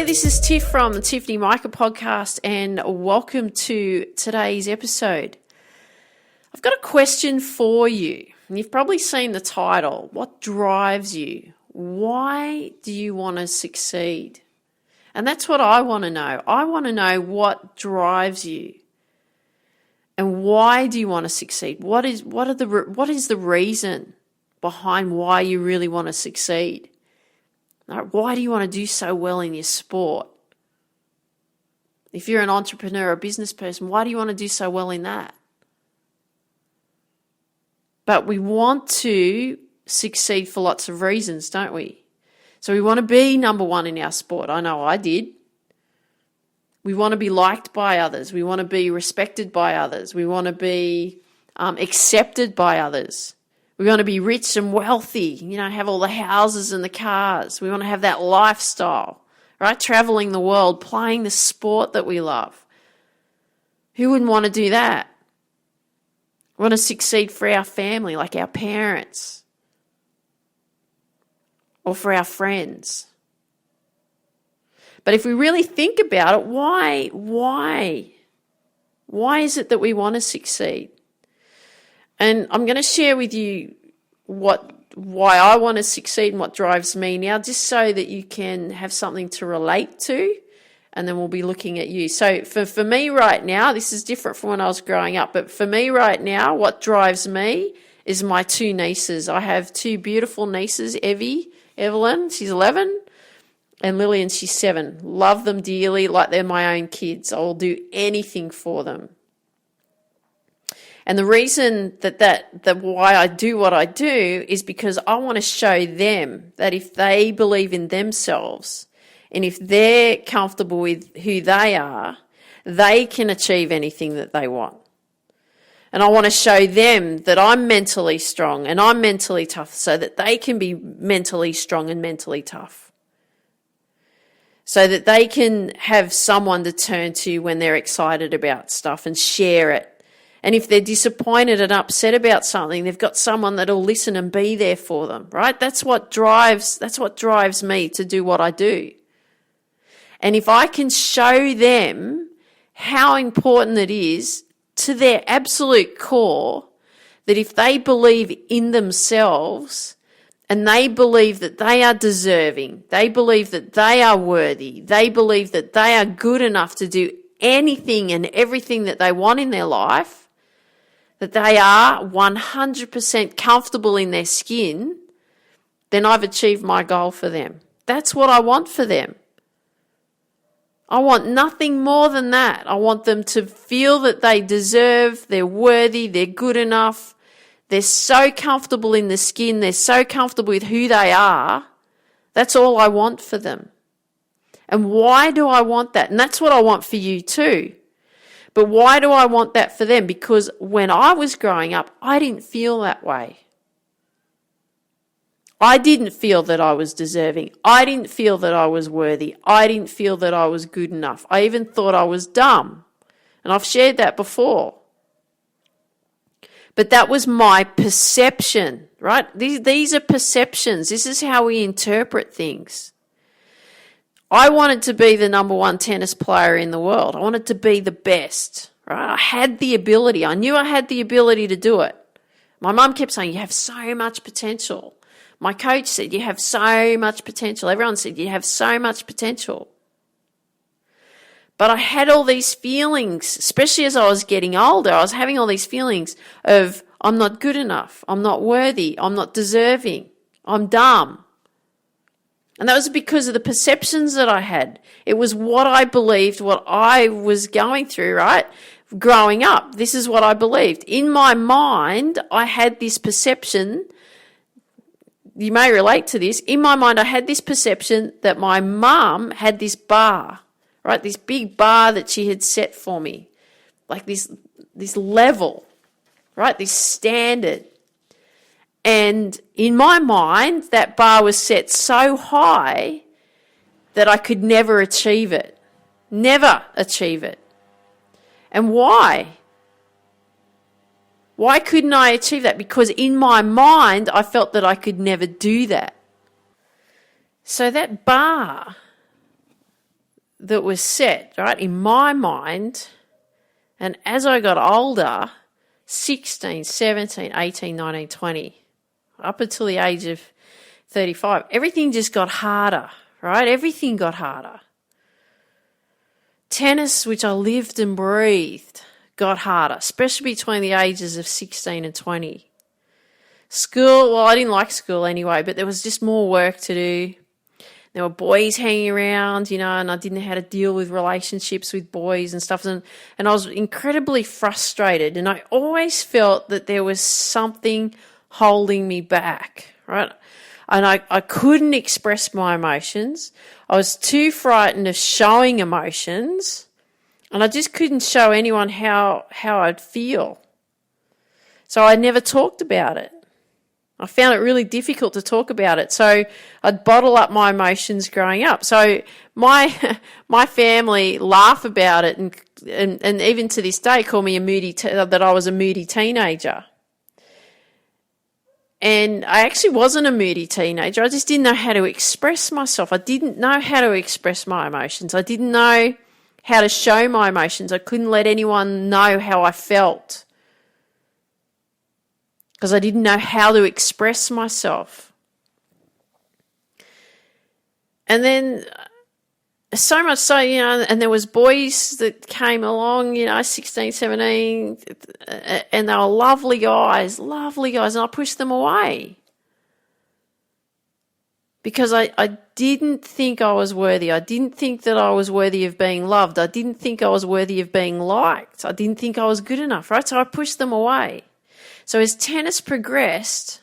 This is Tiff from the Tiffany Micah podcast, and welcome to today's episode. I've got a question for you, and you've probably seen the title. What drives you? Why do you want to succeed? And that's what I want to know. I want to know what drives you, and why do you want to succeed? What is the reason behind why you really want to succeed? Why do you want to do so well in your sport? If you're an entrepreneur or business person, why do you want to do so well in that? But we want to succeed for lots of reasons, don't we? So we want to be number one in our sport. I know I did. We want to be liked by others. We want to be respected by others. We want to be accepted by others. We want to be rich and wealthy, have all the houses and the cars. We want to have that lifestyle, right? Traveling the world, playing the sport that we love. Who wouldn't want to do that? We want to succeed for our family, like our parents, or for our friends. But if we really think about it, why is it that we want to succeed? And I'm going to share with you why I want to succeed and what drives me now, just so that you can have something to relate to, and then we'll be looking at you. So for me right now, this is different from when I was growing up, but for me right now, what drives me is my two nieces. I have two beautiful nieces, Evelyn, she's 11, and Lillian, she's 7. Love them dearly, like they're my own kids. I will do anything for them. And the reason that why I do what I do is because I want to show them that if they believe in themselves and if they're comfortable with who they are, they can achieve anything that they want. And I want to show them that I'm mentally strong and I'm mentally tough so that they can be mentally strong and mentally tough. So that they can have someone to turn to when they're excited about stuff and share it. And if they're disappointed and upset about something, they've got someone that'll listen and be there for them, right? That's what drives me to do what I do. And if I can show them how important it is to their absolute core, that if they believe in themselves and they believe that they are deserving, they believe that they are worthy, they believe that they are good enough to do anything and everything that they want in their life, that they are 100% comfortable in their skin, then I've achieved my goal for them. That's what I want for them. I want nothing more than that. I want them to feel that they deserve, they're worthy, they're good enough, they're so comfortable in the skin, they're so comfortable with who they are. That's all I want for them. And why do I want that? And that's what I want for you too. But why do I want that for them? Because when I was growing up, I didn't feel that way. I didn't feel that I was deserving. I didn't feel that I was worthy. I didn't feel that I was good enough. I even thought I was dumb. And I've shared that before. But that was my perception, right? These are perceptions. This is how we interpret things. I wanted to be the number one tennis player in the world. I wanted to be the best, right? I had the ability. I knew I had the ability to do it. My mum kept saying, you have so much potential. My coach said, you have so much potential. Everyone said, you have so much potential. But I had all these feelings, especially as I was getting older. I was having all these feelings of, I'm not good enough. I'm not worthy. I'm not deserving. I'm dumb. And that was because of the perceptions that I had. It was what I believed, what I was going through, right? Growing up, this is what I believed. In my mind, I had this perception, you may relate to this, in my mind I had this perception that my mum had this bar, right? This big bar that she had set for me, like this level, right? This standard. And in my mind, that bar was set so high that I could never achieve it. Never achieve it. And why? Why couldn't I achieve that? Because in my mind, I felt that I could never do that. So that bar that was set, right, in my mind, and as I got older, 16, 17, 18, 19, 20, up until the age of 35, everything just got harder, right? Everything got harder. Tennis, which I lived and breathed, got harder, especially between the ages of 16 and 20. School, well, I didn't like school anyway, but there was just more work to do. There were boys hanging around, and I didn't know how to deal with relationships with boys and stuff. And I was incredibly frustrated. And I always felt that there was something holding me back, right? And I couldn't express my emotions. I was too frightened of showing emotions. And I just couldn't show anyone how I'd feel. So I never talked about it. I found it really difficult to talk about it. So I'd bottle up my emotions growing up. So my family laugh about it and even to this day call me that I was a moody teenager. And I actually wasn't a moody teenager. I just didn't know how to express myself. I didn't know how to express my emotions. I didn't know how to show my emotions. I couldn't let anyone know how I felt, because I didn't know how to express myself. And then so much so, and there was boys that came along, 16, 17, and they were lovely guys, and I pushed them away. Because I didn't think I was worthy. I didn't think that I was worthy of being loved. I didn't think I was worthy of being liked. I didn't think I was good enough, right? So I pushed them away. So as tennis progressed,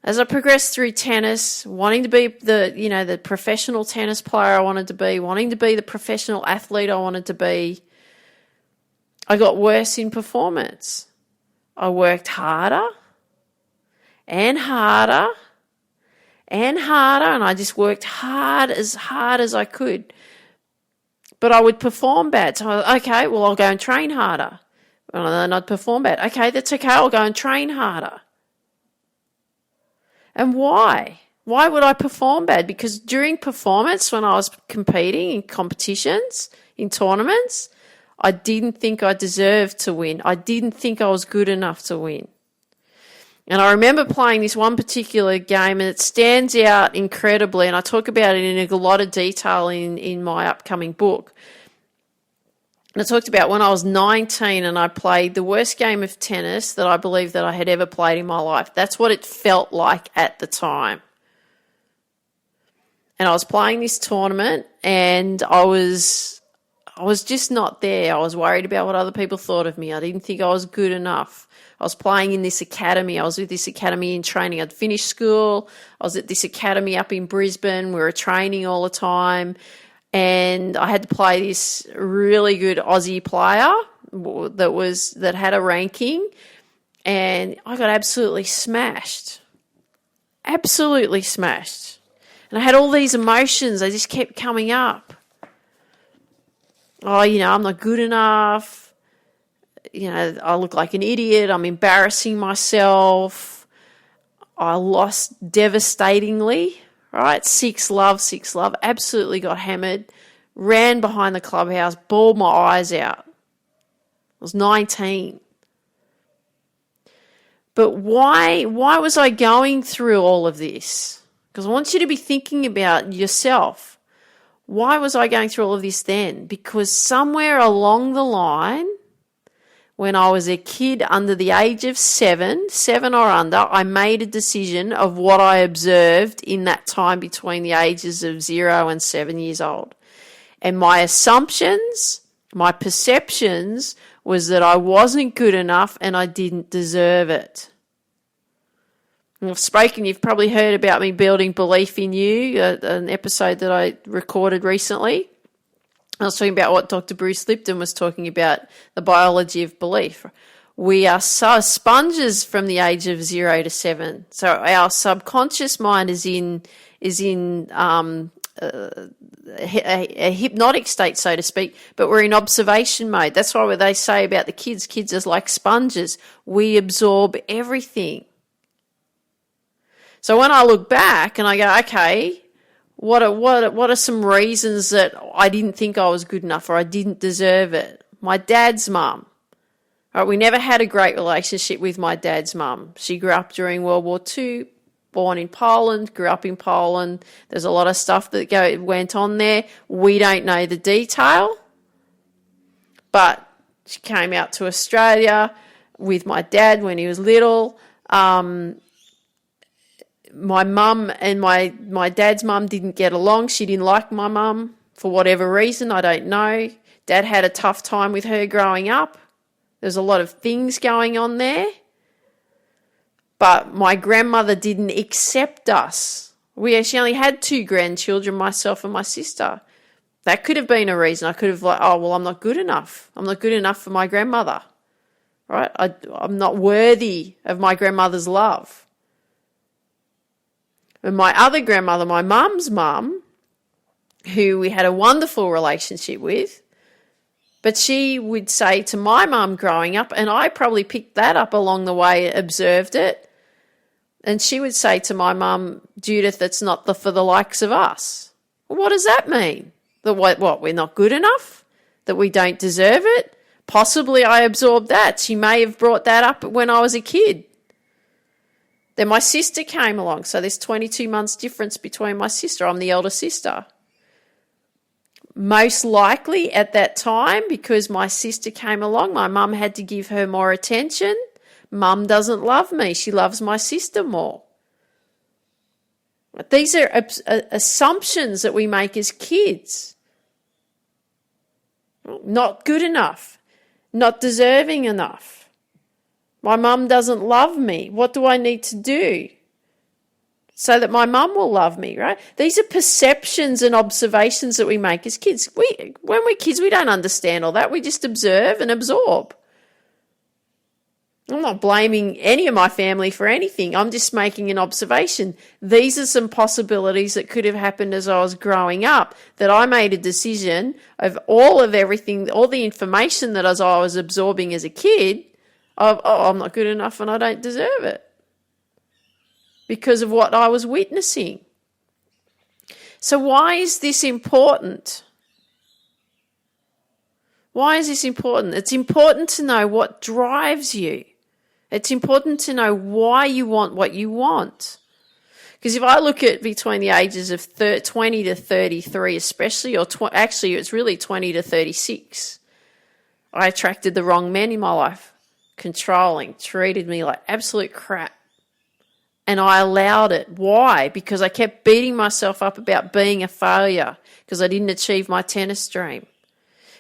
as I progressed through tennis, wanting to be the professional tennis player I wanted to be, wanting to be the professional athlete I wanted to be, I got worse in performance. I worked harder and harder and harder, and I just worked hard as I could. But I would perform bad. So I'll go and train harder. And then I'd perform bad. Okay, that's okay. I'll go and train harder. And why? Why would I perform bad? Because during performance, when I was competing in competitions, in tournaments, I didn't think I deserved to win. I didn't think I was good enough to win. And I remember playing this one particular game, and it stands out incredibly, and I talk about it in a lot of detail in my upcoming book. And I talked about when I was 19 and I played the worst game of tennis that I believe that I had ever played in my life. That's what it felt like at the time. And I was playing this tournament, and I was just not there. I was worried about what other people thought of me. I didn't think I was good enough. I was playing in this academy. I was with this academy in training. I'd finished school. I was at this academy up in Brisbane. We were training all the time. And I had to play this really good Aussie player that had a ranking, and I got absolutely smashed. Absolutely smashed. And I had all these emotions. They just kept coming up. Oh, I'm not good enough. I look like an idiot. I'm embarrassing myself. I lost devastatingly. Right, 6-love, absolutely got hammered, ran behind the clubhouse, bawled my eyes out. I was 19. But why was I going through all of this? Because I want you to be thinking about yourself. Why was I going through all of this then? Because somewhere along the line, when I was a kid under the age of 7 or under, I made a decision of what I observed in that time between the ages of 0 and 7 years old. And my assumptions, my perceptions was that I wasn't good enough and I didn't deserve it. You've probably heard about me building belief in you, an episode that I recorded recently. I was talking about what Dr. Bruce Lipton was talking about, the biology of belief. We are so sponges from the age of 0 to 7. So our subconscious mind is in a hypnotic state, so to speak, but we're in observation mode. That's why what they say about the kids are like sponges. We absorb everything. So when I look back and I go, okay, what are some reasons that I didn't think I was good enough or I didn't deserve it? My dad's mum. Right, we never had a great relationship with my dad's mum. She grew up during World War II, born in Poland, grew up in Poland. There's a lot of stuff that went on there. We don't know the detail, but she came out to Australia with my dad when he was little. My mum and my dad's mum didn't get along. She didn't like my mum for whatever reason. I don't know. Dad had a tough time with her growing up. There's a lot of things going on there. But my grandmother didn't accept us. She only had 2 grandchildren, myself and my sister. That could have been a reason. I could have I'm not good enough. I'm not good enough for my grandmother. Right? I'm not worthy of my grandmother's love. And my other grandmother, my mum's mum, who we had a wonderful relationship with, but she would say to my mum growing up, and I probably picked that up along the way, observed it, and she would say to my mum, Judith, it's not for the likes of us. Well, what does that mean? That what, we're not good enough? That we don't deserve it? Possibly I absorbed that. She may have brought that up when I was a kid. Then my sister came along. So there's 22 months difference between my sister. I'm the elder sister. Most likely at that time, because my sister came along, my mum had to give her more attention. Mum doesn't love me. She loves my sister more. But these are assumptions that we make as kids. Not good enough. Not deserving enough. My mum doesn't love me. What do I need to do so that my mum will love me, right? These are perceptions and observations that we make as kids. When we're kids, we don't understand all that. We just observe and absorb. I'm not blaming any of my family for anything. I'm just making an observation. These are some possibilities that could have happened as I was growing up, that I made a decision of everything, all the information that as I was absorbing as a kid, I'm not good enough and I don't deserve it because of what I was witnessing. So why is this important? Why is this important? It's important to know what drives you. It's important to know why you want what you want. Because if I look at between the ages of 20 to 33 especially, or actually it's really 20 to 36, I attracted the wrong men in my life. Controlling, treated me like absolute crap. And I allowed it. Why? Because I kept beating myself up about being a failure because I didn't achieve my tennis dream.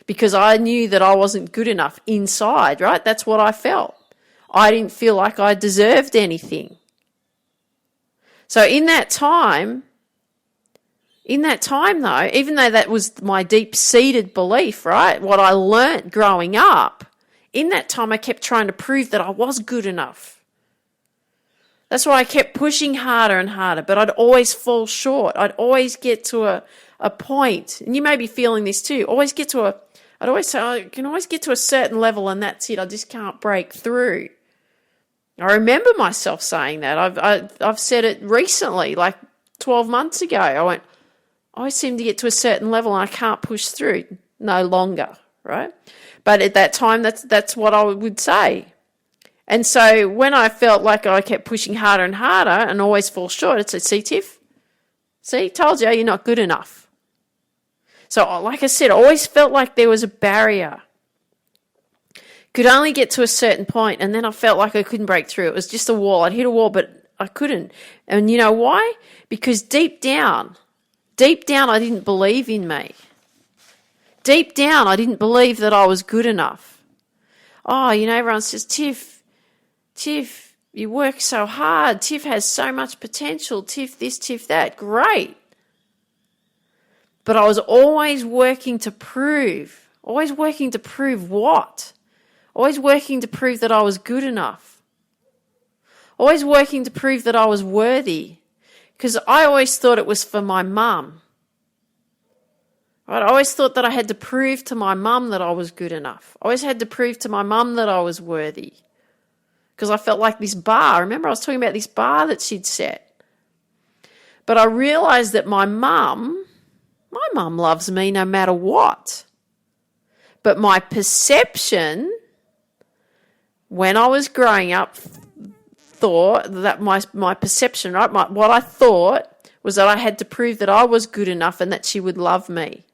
Because I knew that I wasn't good enough inside, right? That's what I felt. I didn't feel like I deserved anything. So in that time though, even though that was my deep-seated belief, right? What I learnt growing up, in that time, I kept trying to prove that I was good enough. That's why I kept pushing harder and harder, but I'd always fall short. I'd always get to a point, and you may be feeling this too. I'd always say, I can always get to a certain level and that's it. I just can't break through. I remember myself saying that. I've said it recently, like 12 months ago. I always seem to get to a certain level and I can't push through no longer, right? But at that time, that's what I would say. And so when I felt like I kept pushing harder and harder and always fall short, I'd say, see, Tiff? See, told you, you're not good enough. So like I said, I always felt like there was a barrier. Could only get to a certain point, and then I felt like I couldn't break through. It was just a wall. I'd hit a wall, but I couldn't. And you know why? Because deep down, I didn't believe in me. Deep down, I didn't believe that I was good enough. Oh, everyone says, Tiff, You work so hard. Tiff has so much potential. Tiff this, Tiff that. Great. But I was always working to prove. Always working to prove what? Always working to prove that I was good enough. Always working to prove that I was worthy. Because I always thought it was for my mum. Right? I always thought that I had to prove to my mum that I was good enough. I always had to prove to my mum that I was worthy. Because I felt like this bar. Remember, I was talking about this bar that she'd set. But I realised that my mum loves me no matter what. But my perception, when I was growing up, thought that my perception, right, what I thought was that I had to prove that I was good enough and that she would love me.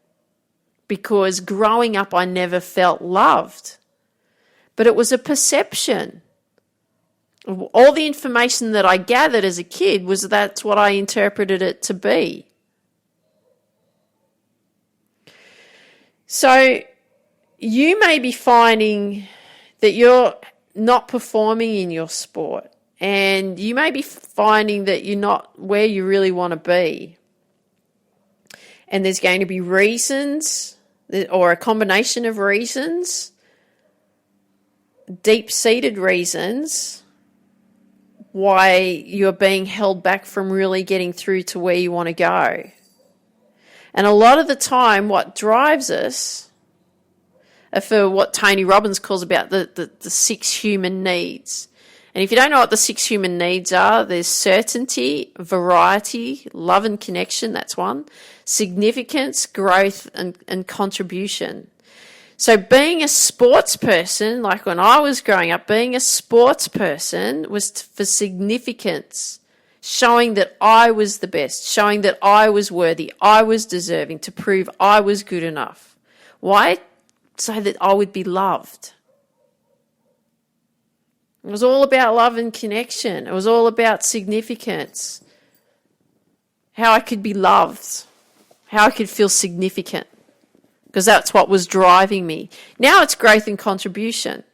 Because growing up, I never felt loved. But it was a perception. All the information that I gathered as a kid was that's what I interpreted it to be. So you may be finding that you're not performing in your sport, and you may be finding that you're not where you really want to be. And there's going to be reasons, or a combination of reasons, deep-seated reasons, why you're being held back from really getting through to where you want to go. And a lot of the time, what drives us are for what Tony Robbins calls about the 6 human needs. And if you don't know what the 6 human needs are, there's certainty, variety, love and connection, that's one, significance, growth, and contribution. So being a sports person, like when I was growing up, being a sports person was for significance, showing that I was the best, showing that I was worthy, I was deserving, to prove I was good enough. Why? So that I would be loved. It was all about love and connection. It was all about significance. How I could be loved. How I could feel significant. Because that's what was driving me. Now it's growth and contribution,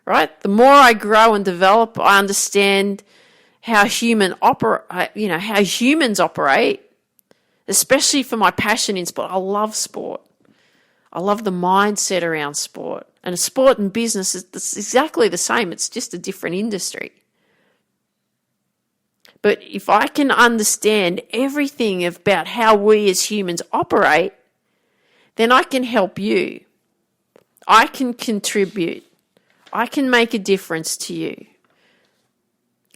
right? The more I grow and develop, I understand how humans operate, especially for my passion in sport. I love sport. I love the mindset around sport. And sport and business is exactly the same. It's just a different industry. But if I can understand everything about how we as humans operate, then I can help you. I can contribute. I can make a difference to you.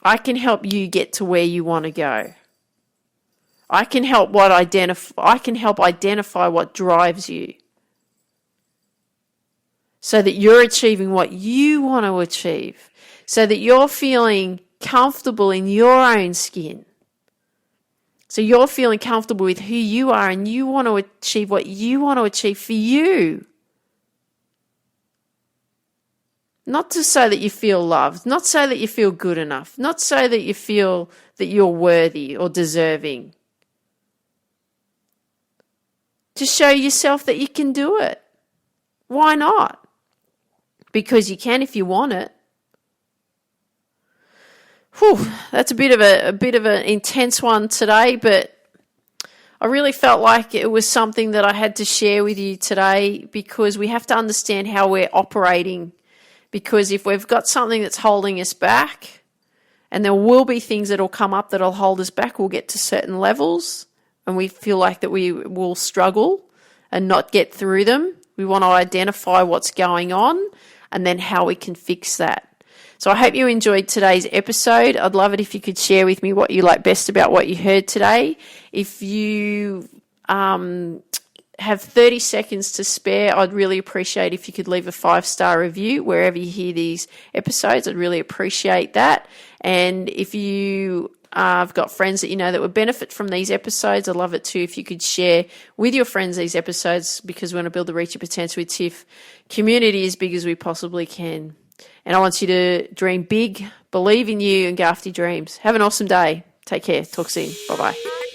I can help you get to where you want to go. I can help identify what drives you, so that you're achieving what you want to achieve, so that you're feeling comfortable in your own skin. So you're feeling comfortable with who you are and you want to achieve what you want to achieve for you. Not to so that you feel loved, not so that you feel good enough, not so that you feel that you're worthy or deserving. To show yourself that you can do it. Why not? Because you can if you want it. Whew, that's a bit of an intense one today, but I really felt like it was something that I had to share with you today, because we have to understand how we're operating. Because if we've got something that's holding us back, and there will be things that will come up that will hold us back, we'll get to certain levels and we feel like that we will struggle and not get through them. We want to identify what's going on and then how we can fix that. So I hope you enjoyed today's episode. I'd love it if you could share with me what you like best about what you heard today. If you have 30 seconds to spare, I'd really appreciate if you could leave a 5-star review wherever you hear these episodes. I'd really appreciate that. And if you have got friends that you know that would benefit from these episodes, I'd love it too if you could share with your friends these episodes, because we want to build the Reach Your Potential with Tiff community as big as we possibly can. And I want you to dream big, believe in you, and go after your dreams. Have an awesome day. Take care. Talk soon. Bye-bye.